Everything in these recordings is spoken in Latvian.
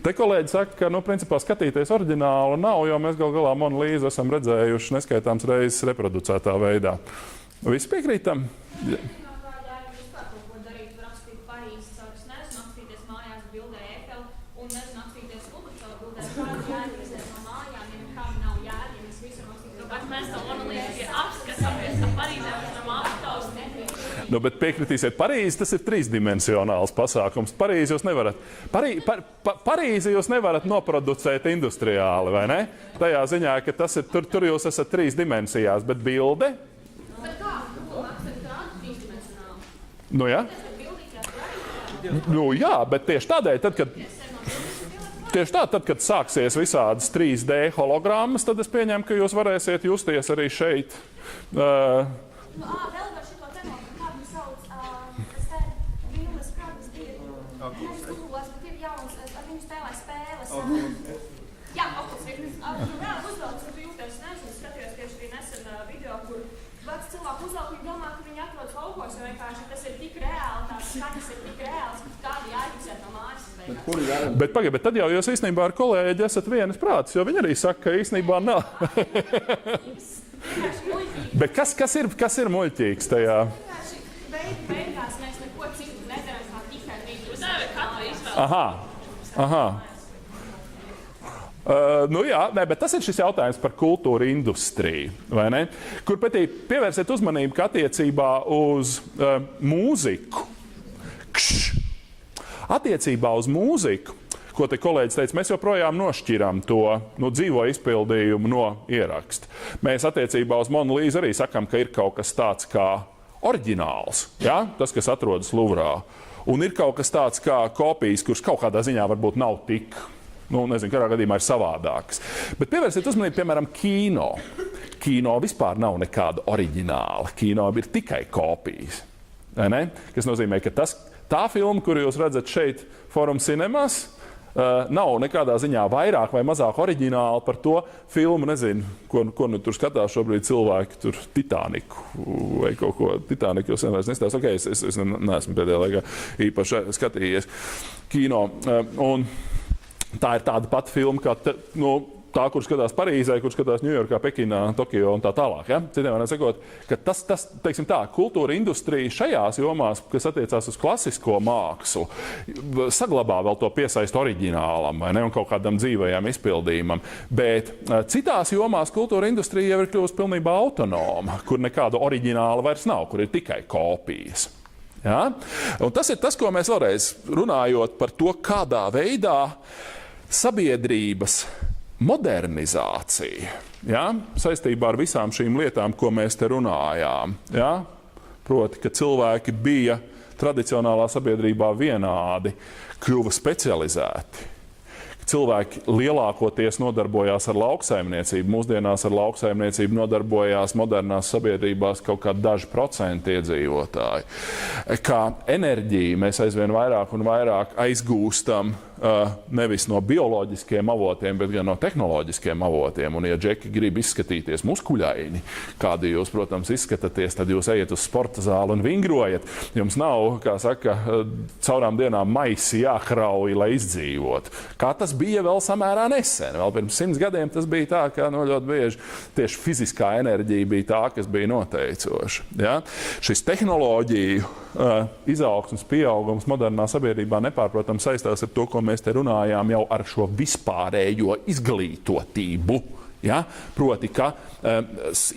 Te kolēģi saka, ka, principā skatīties oriģinālu nav, jo mēs gal galā Monu Līzu esam redzējuši neskaitāms reizes reproducētā veidā. Visi piekrītam? Ja. Nu, bet piekritīsiet, Parīzi tas ir trīsdimensionāls pasākums. Parīzi jūs nevarat, Parīzi jūs nevarat noproducēt industriāli, vai ne? Tajā ziņā, ka tas ir, tur jūs esat trīs dimensijās, bet bilde? Bet kā? Trīsdimensionāli. Nu, jā? Nu, jā, bet tieši tādēļ, tad, kad sāksies visādas 3D hologrammas, tad es pieņemu, ka jūs varēsiet justies arī šeit. Vēl var šito tēmu, kādu sauc, es te vīnumas, kādas bija, nevis Google, bet ir jauns, ar viņu spēlē spēles. Jā, Oculus, uzvelc, un tu jūties, nezinu, skatījos tieši bija nesen video, kur vecs cilvēku uzvelk, viņi domā, ka viņi atrodas laukos, jo vienkārši tas ir tik reāli, tās skaņas ir tik reāls, ka kādi jāizdzēt no mājas. Bet pagaid, bet tad jau jūs īstenībā ar kolēģi esat vienas prātas, jo viņi arī saka, ka īstenībā nav. Bet kas ir muļķīgs tajā? Beigās mēs neko citu nedaram, kā tikai viņu. Aha. Nu jā, bet tas ir šis jautājums par kultūra industriju, vai ne? Kur pretī pievērsiet uzmanību, ka attiecībā uz mūziku, attiecībā uz mūziku, ko te kolēģis teica, mēs joprojām nošķiram to dzīvo izpildījumu no ieraksta. Mēs attiecībā uz Monu Līzu arī sakam, ka ir kaut kas tāds kā oriģināls, ja? Tas, kas atrodas Luvrā. Un ir kaut kas tāds kā kopijas, kurš kaut kādā ziņā varbūt nav tik, nezinu, kādā gadījumā ir savādākas. Bet pievērsiet uzmanību, piemēram, kino. Kino vispār nav nekāda oriģināla. Kino ir tikai kopijas. Ne? Kas nozīmē, ka tā filma, kuru jūs redzat šeit Forum Cinemas, nav nekādā ziņā vairāk vai mazāk oriģināli par to filmu, nezinu, ko nu tur skatās šobrīd cilvēki, tur Titaniku vai kaut ko. Titaniku jūs vienmēr nestāst. Ok, es neesmu pēdējā laikā īpaši skatījies kino. Un tā ir tāda pati filma, kā tā, kur skatās Parīzē, kur skatās Ņujorkā, Pekinā, Tokio un tā tālāk. Ja? Citiem vārdiem sakot, ka tas, teiksim tā, kultūra industrija šajās jomās, kas attiecās uz klasisko mākslu, saglabā vēl to piesaistu oriģinālam, vai ne, un kaut kādam dzīvajam izpildījumam. Bet citās jomās kultūra industrija jau ir kļuvusi pilnībā autonoma, kur nekāda oriģināla vairs nav, kur ir tikai kopijas. Ja? Un tas ir tas, ko mēs vēlreiz runājot par to, kādā veidā sabiedrības modernizācija, ja, saistībā ar visām šīm lietām, ko mēs te runājām. Ja, proti, ka cilvēki bija tradicionālā sabiedrībā vienādi, kļuva specializēti. Cilvēki lielākoties nodarbojās ar lauksaimniecību. Mūsdienās ar lauksaimniecību nodarbojās modernās sabiedrībās kaut kā daži procenti iedzīvotāji. Kā enerģiju mēs aizvien vairāk un vairāk aizgūstam nevis no bioloģiskiem avotiem, bet gan no tehnoloģiskiem avotiem. Un, ja džeki grib izskatīties muskuļaini, kādi jūs, protams, izskatāties, tad jūs ejat uz sporta zāli un vingrojat. Jums nav, kā saka, caurām dienām maisi jākrauj, lai izdzīvot. Kā tas bija vēl samērā nesen. Vēl pirms 100 gadiem tas bija tā, ka ļoti bieži tieši fiziskā enerģija bija tā, kas bija noteicoša. Ja? Šis tehnoloģiju izaugsmes pieaugums modernā sabiedrībā nepārprotams saistās ar to, ko mēs te runājām jau ar šo vispārējo izglītotību. Ja? Proti, ka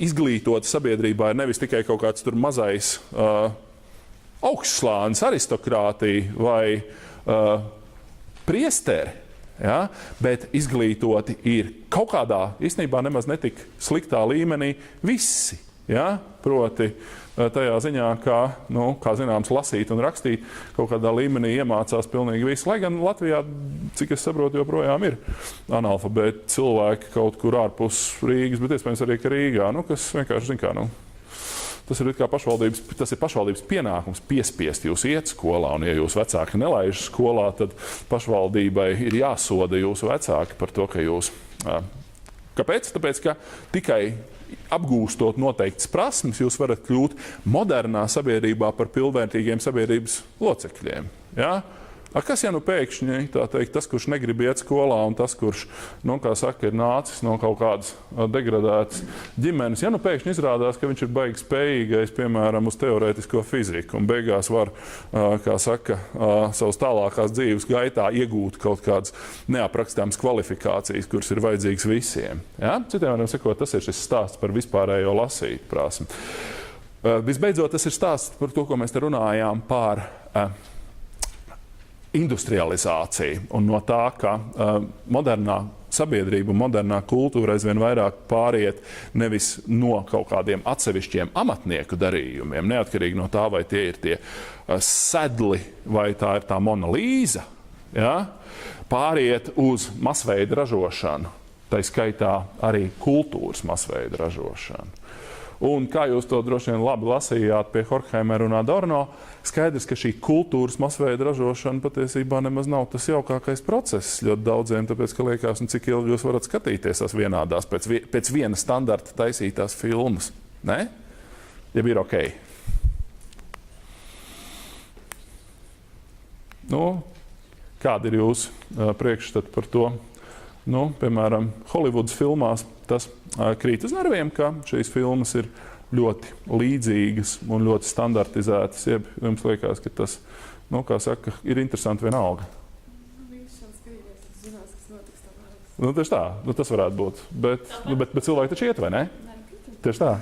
izglītota sabiedrībā ir nevis tikai kaut kāds tur mazais augstslānis aristokrātija vai priesteri, ja? Bet izglītoti ir kaut kādā īstenībā nemaz netik sliktā līmenī visi. Ja? Proti, tajā ziņā, kā zināms, lasīt un rakstīt kaut kādā līmenī iemācās pilnīgi visi. Lai gan Latvijā, cik es saprotu, joprojām ir analfabēti cilvēki kaut kur ārpus Rīgas, bet iespējams arī Rīgā, kas vienkārši, zin kā, tas ir pašvaldības pienākums piespiest jūs iet skolā, un ja jūs vecāki nelaiž skolā, tad pašvaldībai ir jāsoda jūsu vecāki par to, ka jūs... Kāpēc? Tāpēc, ka tikai apgūstot noteiktas prasmes, jūs varat kļūt modernā sabiedrībā par pilnvērtīgiem sabiedrības locekļiem. Ja? Kas ja nu pēkšņi, tā teikt, tas, kurš negrib iet skolā un tas, kurš, kā saka, ir nācis no kaut kādas degradētas ģimenes, ja nu pēkšņi izrādās, ka viņš ir baigi spējīgais, piemēram, uz teorētisko fiziku un beigās var, kā saka, savas tālākās dzīves gaitā iegūt kaut kādas neaprakstāmas kvalifikācijas, kuras ir vajadzīgas visiem. Ja? Citiem varam sakot, tas ir šis stāsts par vispārējo lasīt prasmi. Visbeidzot, tas ir stāsts par to, ko mēs te runājām par industrializāciju un no tā, ka modernā sabiedrība, modernā kultūra aizvien vairāk pāriet nevis no kaut kādiem atsevišķiem amatnieku darījumiem, neatkarīgi no tā, vai tie ir tie sedli, vai tā ir tā monolīza, ja? Pāriet uz masveida ražošanu, tai skaitā arī kultūras masveida ražošanu. Un kā jūs to droši vien labi lasījāt pie Horkheimera un Adorno, skaidrs, ka šī kultūras masveida ražošana patiesībā nemaz nav tas jaukākais process ļoti daudziem, tāpēc, ka liekas, cik ilgi jūs varat skatīties tās vienādās pēc viena standarta taisītās filmas. Ne? Ja ir ok. Kādi ir jūsu priekšstati par to? Piemēram, Holivudas filmās tas krīt uz nerviem, ka šīs filmas ir ļoti līdzīgas un ļoti standartizētas. Jums liekas, ka tas, kā saka, ir interesanti vienalga. Tieši tā, tas varētu būt. Bet cilvēki taču iet, vai ne? Tieši tā.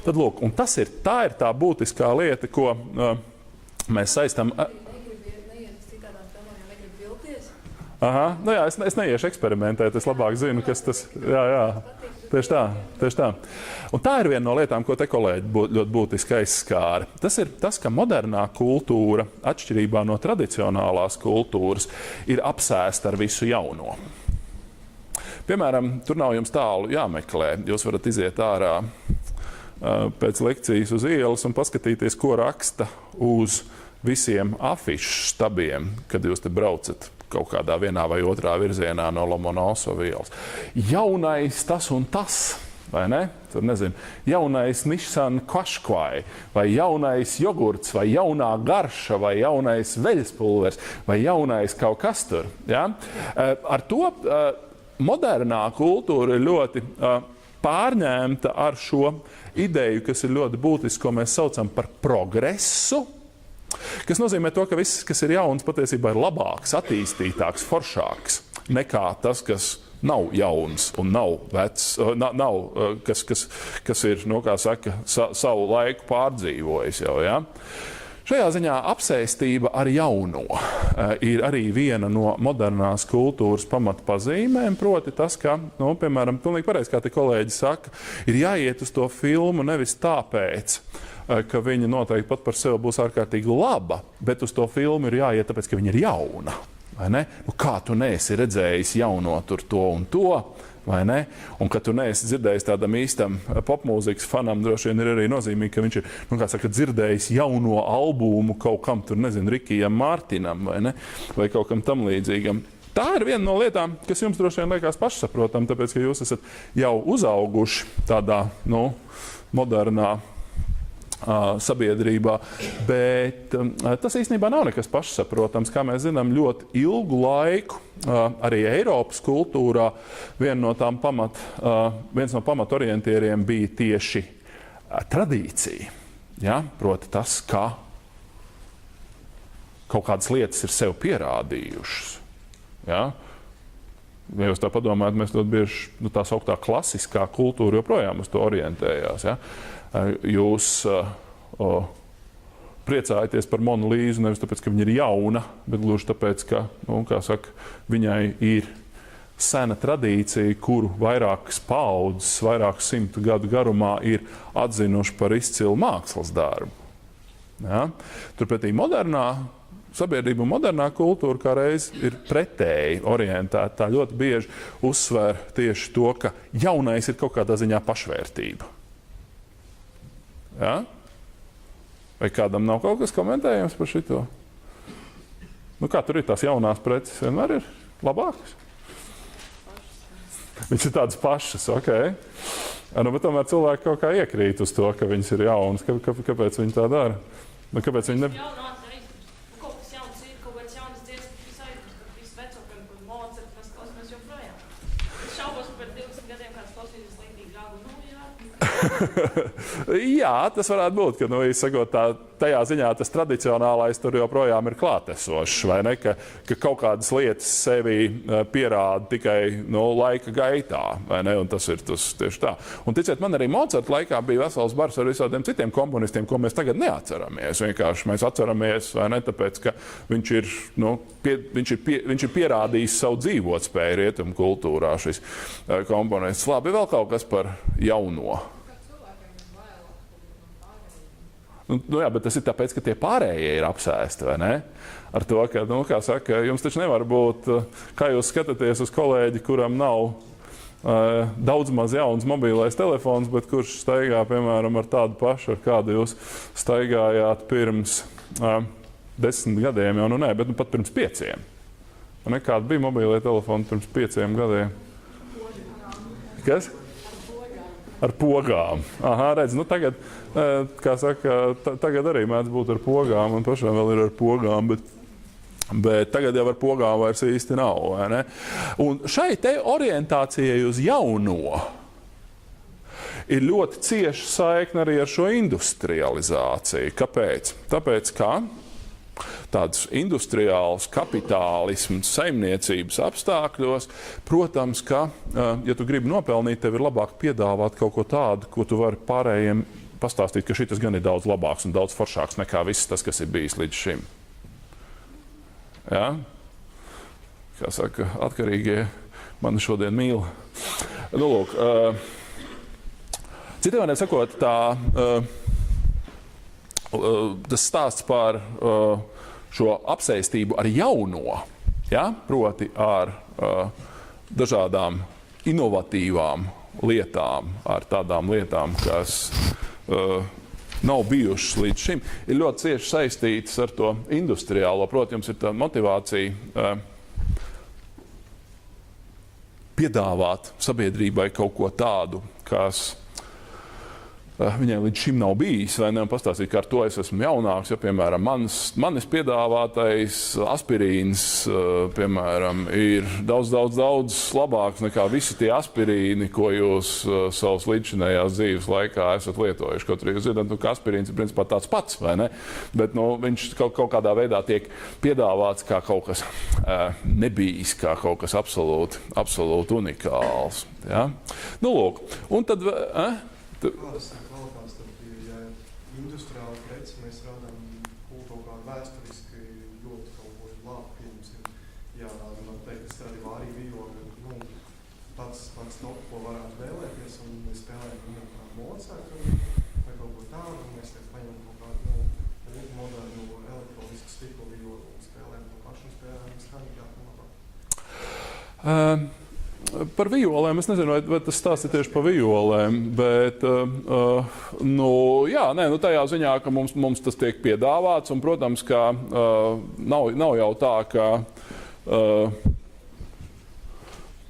Tad, lūk, un tā ir tā būtiskā lieta, ko mēs saistam. Es neiešu eksperimentēt, es labāk zinu, kas tas ir. Jā. Tieši tā. Un tā ir viena no lietām, ko te kolēģi ļoti būtiski aizskāra. Tas ir tas, ka modernā kultūra, atšķirībā no tradicionālās kultūras, ir apsēsta ar visu jauno. Piemēram, tur nav jums tālu jāmeklē. Jūs varat iziet ārā pēc lekcijas uz ielas un paskatīties, ko raksta uz visiem afišu stabiem, kad jūs te braucat kaut kādā vienā vai otrā virzienā no Lomonosova ielas. Jaunais tas un tas, vai ne? Tur nezinu, jaunais Nissan Qashqai, vai jaunais jogurts, vai jaunā garša, vai jaunais veļspulvers, vai jaunais kaut kas tur. Ja? Ar to modernā kultūra ir ļoti pārņemta ar šo ideju, kas ir ļoti būtiski, ko mēs saucam par progresu, kas nozīmē to, ka viss, kas ir jauns, patiesībā ir labāks, attīstītāks, foršāks nekā tas, kas nav jauns un nav vecs, kas ir, kā saka, savu laiku pārdzīvojis jau, ja? Šajā ziņā apsēstība ar jauno ir arī viena no modernās kultūras pamatpazīmēm, proti tas, ka, piemēram, pilnīgi pareizi, kā te kolēģi saka, ir jāiet uz to filmu nevis tāpēc, ka viņa noteikti pat par sevi būs ārkārtīgi laba, bet uz to filmu ir jāiet tāpēc, ka viņa ir jauna. Vai ne? Kā tu neesi redzējis jauno tur to un to, vai ne? Un ka tu neesi dzirdējis tādam īstam popmūzikas fanam, droši vien ir arī nozīmīgi, ka viņš ir, kā saka, dzirdējis jauno albumu kaut kam tur, nezinu, Rikijam Mārtinam, vai ne? Vai kaut kam tam līdzīgam. Tā ir viena no lietām, kas jums droši vien liekas pašsaprotam, tāpēc, ka jūs esat jau uzauguši tādā, modernā sabiedrībā, bet tas īstenībā nav nekas pašsaprotams. Kā mēs zinām, ļoti ilgu laiku arī Eiropas kultūrā viens no pamatorientieriem bija tieši tradīcija. Ja? Proti tas, kā kaut kādas lietas ir sev pierādījušas. Ja? Ja jūs tā padomājat, mēs ļoti bieži tā sauktā klasiskā kultūra joprojām uz to orientējās. Ja? Jūs priecājaties par monolīzu nevis tāpēc, ka viņa ir jauna, bet gluži tāpēc, ka, kā saka, viņai ir sena tradīcija, kuru vairākas paaudzes, vairāku simtu gadu garumā ir atzinuši par izcilu mākslas darbu. Ja? Turpretī modernā sabiedrība un modernā kultūra kā reiz ir pretēji orientēta. Tā ļoti bieži uzsver tieši to, ka jaunais ir kaut kādā ziņā pašvērtība. Ja? Vai kādam nav kaut kas komentējams par šito? Kā tur ir tās jaunās preces? Vienmēr ir labākas? Viņas ir tādas pašas, ok. Bet tomēr cilvēki kaut kā iekrīt uz to, ka viņas ir jaunas. Kāpēc viņi tā dara? Kāpēc viņi ne... Kaut kas jauns ir, kaut kāds jaunas dziesmas, visu aizmirst, ka visu vecākam, kur Mozart, mēs klausamies joprojām. Es šaubos, par 20 gadiem kāds klausīsies līdzīgi grāgu. Jā, tas varētu būt, ka, sakot, tajā ziņā tas tradicionālais tur joprojām ir klātesošs, vai ne? Ka kaut kādas lietas sevi pierāda tikai laika gaitā, vai ne? Un tas ir tieši tā. Un ticiet, man arī Mozarta laikā bija vesels bars ar visādiem citiem komponistiem, ko mēs tagad neatceramies. Vienkārši mēs atceramies, vai ne? Tāpēc, ka viņš ir pierādījis savu dzīvotspēju rietumu kultūrā, šis komponists. Labi, vēl kaut kas par jauno. Jā, bet tas ir tāpēc, ka tie pārējie ir apsēsti, vai ne? Ar to, ka, kā saka, jums taču nevar būt, kā jūs skatāties uz kolēģi, kuram nav daudz maz jauns mobilais telefons, bet kurš staigā, piemēram, ar tādu pašu, ar kādu jūs staigājāt pirms 10 gadiem, jau bet pat pirms 5. Kāda bija mobilai telefoni pirms 5 gadiem? Kas? Ar pogām. Aha, redz, tagad, kā saka, tagad arī mēdz būt ar pogām, un pašām vēl ir ar pogām, bet tagad jau ar pogām vairs īsti nav, vai ne? Un šai te orientācijai uz jauno ir ļoti cieša saikne arī ar šo industrializāciju. Kāpēc? Tāpēc, ka tāds industriāls kapitālisms saimniecības apstākļos, protams, ka, ja tu gribi nopelnīt, tev ir labāk piedāvāt kaut ko tādu, ko tu vari pārējiem pastāstīt, ka šitas gan ir daudz labāks un daudz foršāks nekā viss tas, kas ir bijis līdz šim. Ja? Kā saka, atkarīgie mani šodien mīl. Lūk, citiem vārdiem sakot, tas stāsts par šo apsēstību ar jauno, ja? Proti ar dažādām inovatīvām lietām, ar tādām lietām, kas nav bijušas līdz šim, ir ļoti cieši saistītas ar to industriālo. Protams, ir tā motivācija piedāvāt sabiedrībai kaut ko tādu, kas viņai līdz šim nav bijis, vai ne, un pastāstīt, ka ar to es esmu jaunāks, ja, piemēram, manis piedāvātais aspirīns, piemēram, ir daudz labāks nekā visi tie aspirīni, ko jūs savas līdzinējās dzīves laikā esat lietojuši. Kaut arī jūs zināt, ka aspirīns ir principā tāds pats, vai ne, bet viņš kaut kādā veidā tiek piedāvāts kā kaut kas nebijis, kā kaut kas absolūti unikāls. Ja? Lūk, un tad... Kādas ir kvalitātes tad bija, ja industriāli preci mēs rādām kaut kā vēsturiski ļoti kaut ko labi, pieņemsim, man teikt, Stradivari vijoli, pats top, ko varētu vēlēties, un mēs spēlējam viņam kā Mozartu vai kaut ko tādu, un mēs paņemam kaut kādu modernu elektronisku stiklu vijoli un spēlējam to pašu un spēlējam skaņīgāk un labāk. Par vijolēm es nezinu, vai tas stāsts ir tieši par vijolēm, bet tajā ziņā, ka mums tas tiek piedāvāts, un, protams, ka nav jau tā, ka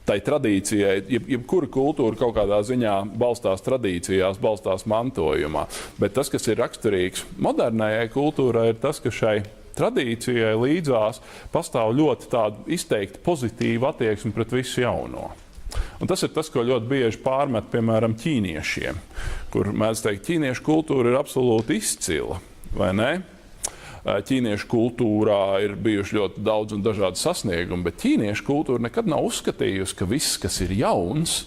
tai tradīcijai, jebkura kultūra kaut kādā ziņā balstās tradīcijās, balstās mantojumā, bet tas, kas ir raksturīgs modernajai kultūrai, ir tas, ka šai tradīcijai līdzās pastāv ļoti tāda izteikti pozitīva attieksme pret visu jauno. Un tas ir tas, ko ļoti bieži pārmet, piemēram, ķīniešiem, kur mēdz teikt, ķīniešu kultūra ir absolūti izcila, vai ne? Ķīniešu kultūrā ir bijuši ļoti daudz un dažādi sasniegumi, bet ķīniešu kultūra nekad nav uzskatījusi, ka viss, kas ir jauns,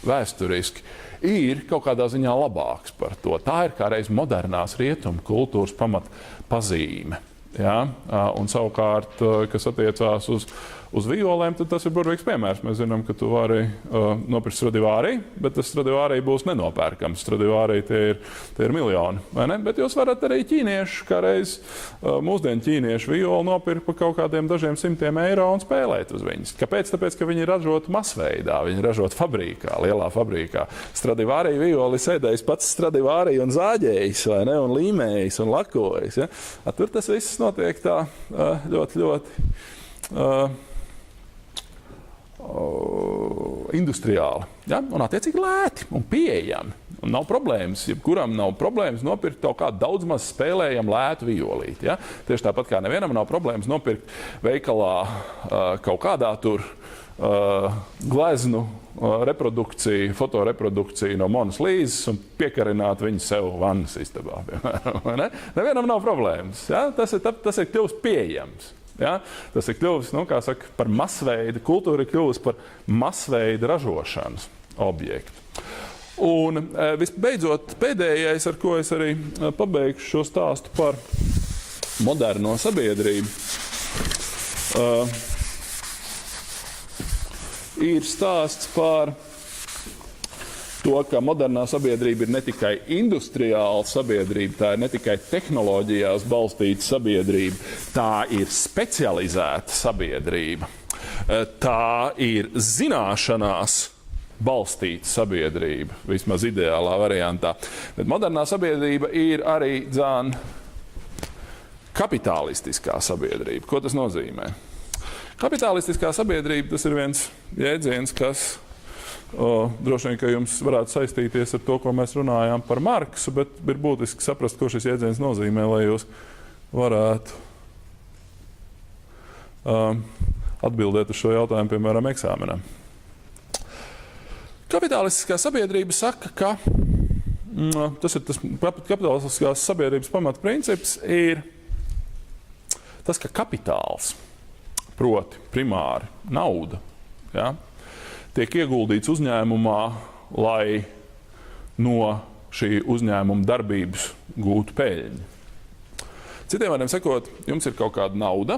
vēsturiski, ir kaut kādā ziņā labāks par to. Tā ir kā reiz modernās rietumu kultūras pamatpazīme. Ja? Un savukārt, kas attiecās uz vijolēm, tad tas ir burvīgs piemērs. Mēs zinām, ka tu vari nopirkt Stradivari, bet tas Stradivari būs nenopērkams. Stradivari tie ir miljoni, vai ne? Bet jūs varat arī ķīniešu, kā reiz mūsdienu ķīniešu vijoli nopirkt par kaut kādiem dažiem simtiem eiro un spēlēt uz viņas. Kāpēc? Tāpēc, ka viņi ir ražoti masveidā, viņi ir ražoti fabrikā, lielā fabrikā. Stradivari vijoli sēdējis pats Stradivari un zāģējis, vai ne? Un līmējis un lakojis. Ja? Tur tas viss notiek tā ļoti industriāli, ja? Un attiecīgi lēti un pieejami. Un nav problēmas, jebkuram nav problēmas nopirkt kaut kādu daudz maz spēlējumu lētu violīti. Ja? Tieši tāpat kā nevienam nav problēmas nopirkt veikalā kaut kādā tur gleznu reprodukciju, fotoreprodukciju no Monas Līzes un piekarināt viņu sev vannas istabā. Ne? Nevienam nav problēmas. Ja? Tas ir kļuvis pieejams. Ja? Tas ir kļuvis, kā saka, par masveida, kultūra ir kļuvis par masveida ražošanas objektu. Un visbeidzot, pēdējais, ar ko es arī pabeigšu šo stāstu par moderno sabiedrību, ir stāsts par to, ka modernā sabiedrība ir ne tikai industriāla sabiedrība, tā ir ne tikai tehnoloģijās balstīta sabiedrība, tā ir specializēta sabiedrība, tā ir zināšanās balstīta sabiedrība, vismaz ideālā variantā. Bet modernā sabiedrība ir arī kapitalistiskā sabiedrība. Ko tas nozīmē? Kapitalistiskā sabiedrība, tas ir viens jēdziens, kas droši vien, ka jums varētu saistīties ar to, ko mēs runājām par Marksu, bet ir būtiski saprast, ko šis jēdziens nozīmē, lai jūs varētu atbildēt uz šo jautājumu, piemēram, eksāmenam. Kapitalistiskā sabiedrība saka, ka tas kapitalistiskās sabiedrības pamatprincips ir tas, ka kapitāls, proti primāri nauda, ja, tiek ieguldīts uzņēmumā, lai no šī uzņēmuma darbības gūtu peļņu. Citiem vārdiem sakot, jums ir kaut kāda nauda.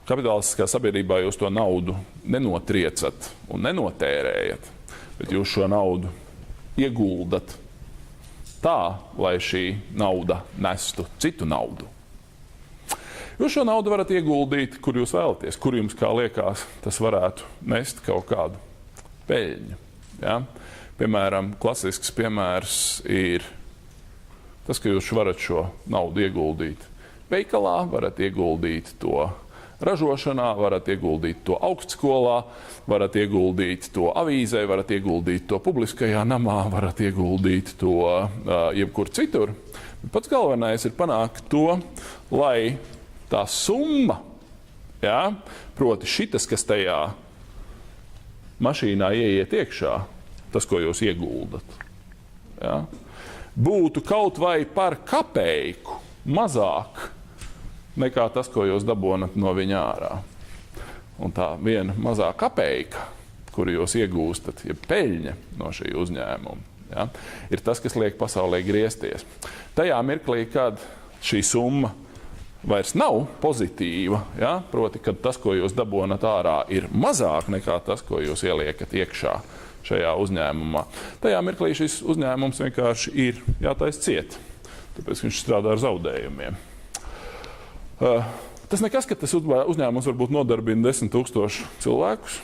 Kapitalistiskā sabiedrībā jūs to naudu nenotriecat un nenotērējat, bet jūs šo naudu ieguldat tā, lai šī nauda nestu citu naudu. Jūs šo naudu varat ieguldīt, kur jūs vēlaties, kur jums, kā liekas, tas varētu nest kaut kādu peļņu. Ja? Piemēram, klasisks piemērs ir tas, ka jūs varat šo naudu ieguldīt veikalā, varat ieguldīt to ražošanā, varat ieguldīt to augstskolā, varat ieguldīt to avīzē, varat ieguldīt to publiskajā namā, varat ieguldīt to jebkur citur. Pats galvenais ir panākt to, lai tā summa, ja, proti šitas, kas tajā mašīnā ieiet iekšā, tas, ko jūs ieguldat, ja, būtu kaut vai par kapeiku mazāk nekā tas, ko jūs dabonat no viņa ārā. Un tā viena mazā kapeika, kuru jūs iegūstat, ja peļņa no šī uzņēmuma, ja, ir tas, kas liek pasaulē griezties. Tajā mirklī, kad šī summa vairs nav pozitīva, ja, proti, kad tas, ko jūs dabonat ārā, ir mazāk nekā tas, ko jūs ieliekat iekšā šajā uzņēmumā, tajā mirklī šis uzņēmums vienkārši ir jātaisa ciet, tāpēc viņš strādā ar zaudējumiem. Tas nekas, ka tas uzņēmums varbūt nodarbina 10 000 cilvēkus.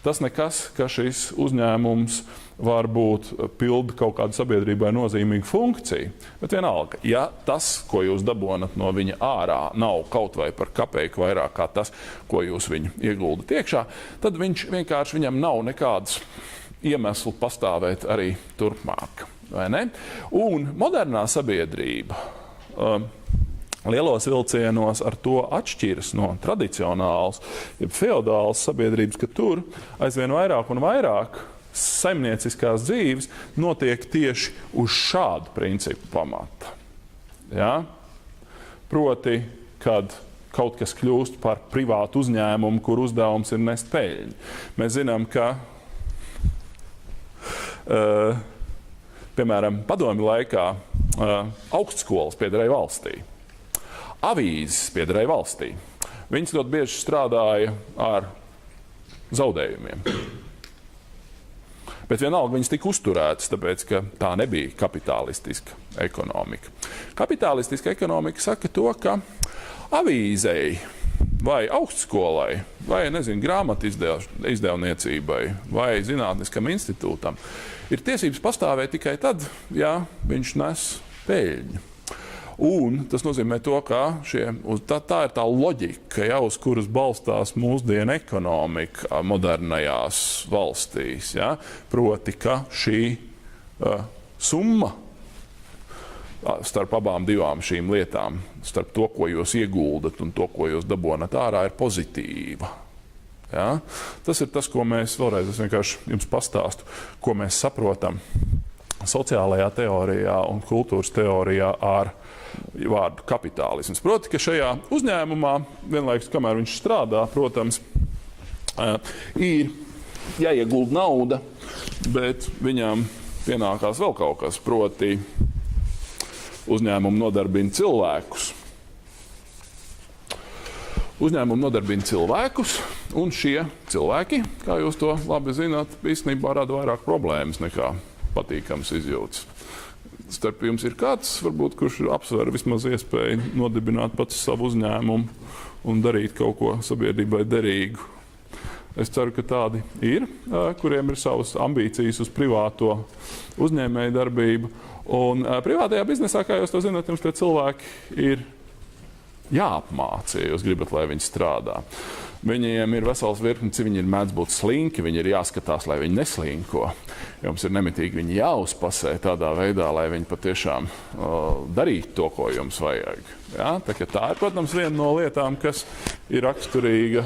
Tas nekas, ka šis uzņēmums varbūt pilda kaut kādu sabiedrībai nozīmīgu funkciju. Bet vienalga, ja tas, ko jūs dabonat no viņa ārā, nav kaut vai par kapeiku vairāk kā tas, ko jūs viņu ieguldat iekšā, tad viņam nav nekādas iemeslu pastāvēt arī turpmāk. Vai ne? Un modernā sabiedrība lielos vilcienos ar to atšķiras no tradicionālas, jeb feodālas sabiedrības, ka tur aizvien vairāk un vairāk saimnieciskās dzīves notiek tieši uz šādu principu pamata. Ja? Proti, kad kaut kas kļūst par privātu uzņēmumu, kur uzdevums ir nest peļņu. Mēs zinām, ka piemēram, padomju laikā augstskolas piederēja valstī. Avīzes piederēja valstī. Viņas ļoti bieži strādāja ar zaudējumiem. Bet vienalga viņas tika uzturētas, tāpēc, ka tā nebija kapitalistiska ekonomika. Kapitalistiska ekonomika saka to, ka avīzei vai augstskolai, vai, grāmatu izdevniecībai, vai zinātniskam institūtam ir tiesības pastāvēt tikai tad, ja viņš nes peļņu. Un tas nozīmē to, ka tā ir tā loģika, ja, uz kuras balstās mūsdienu ekonomika modernajās valstīs. Ja. Proti, ka šī summa starp abām divām šīm lietām, starp to, ko jūs ieguldat un to, ko jūs dabonat ārā, ir pozitīva. Ja? Tas ir tas, ko mēs vēlreiz, es vienkārši jums pastāstu, ko mēs saprotam sociālajā teorijā un kultūras teorijā ar vārdu kapitālisms. Proti, ka šajā uzņēmumā, vienlaikus, kamēr viņš strādā, protams, ir jāiegulda nauda, bet viņam pienākās vēl kaut kas, proti uzņēmumi nodarbina cilvēkus. Uzņēmumi nodarbina cilvēkus, un šie cilvēki, kā jūs to labi zināt, īstenībā rada vairāk problēmas nekā patīkams izjūtas. Starp jums ir kāds, varbūt, kurš apsver vismaz iespēju nodibināt pats savu uzņēmumu un darīt kaut ko sabiedrībai derīgu. Es ceru, ka tādi ir, kuriem ir savas ambīcijas uz privāto uzņēmēju darbību. Un privātajā biznesā, kā jūs to zināt, jums tie cilvēki ir jāapmāca, ja jūs gribat, lai viņi strādā. Viņiem ir vesels virkni, viņi ir mēdz būt slinki, viņi ir jāskatās, lai viņi neslinko. Jums ir nemitīgi viņi jāuzpasē tādā veidā, lai viņi patiešām darītu to, ko jums vajag. Ja? Tā ir, protams, viena no lietām, kas ir raksturīga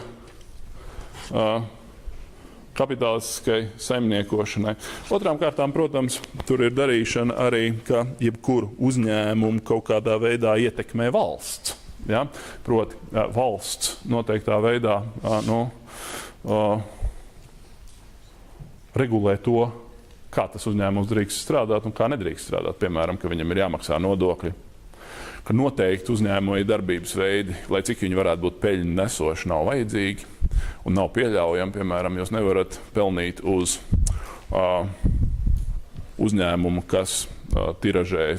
kapitālistiskai saimniekošanai. Otrām kārtām, protams, tur ir darīšana arī, ka jebkuru uzņēmumu kaut kādā veidā ietekmē valsts. Ja? Proti, valsts noteiktā veidā regulē to, kā tas uzņēmums drīkst strādāt un kā nedrīkst strādāt. Piemēram, ka viņam ir jāmaksā nodokļi, ka noteikti uzņēmēji darbības veidi, lai cik viņi varētu būt peļņu nesoši, nav vajadzīgi un nav pieļaujami. Piemēram, jūs nevarat pelnīt uz uzņēmumu, kas tiražē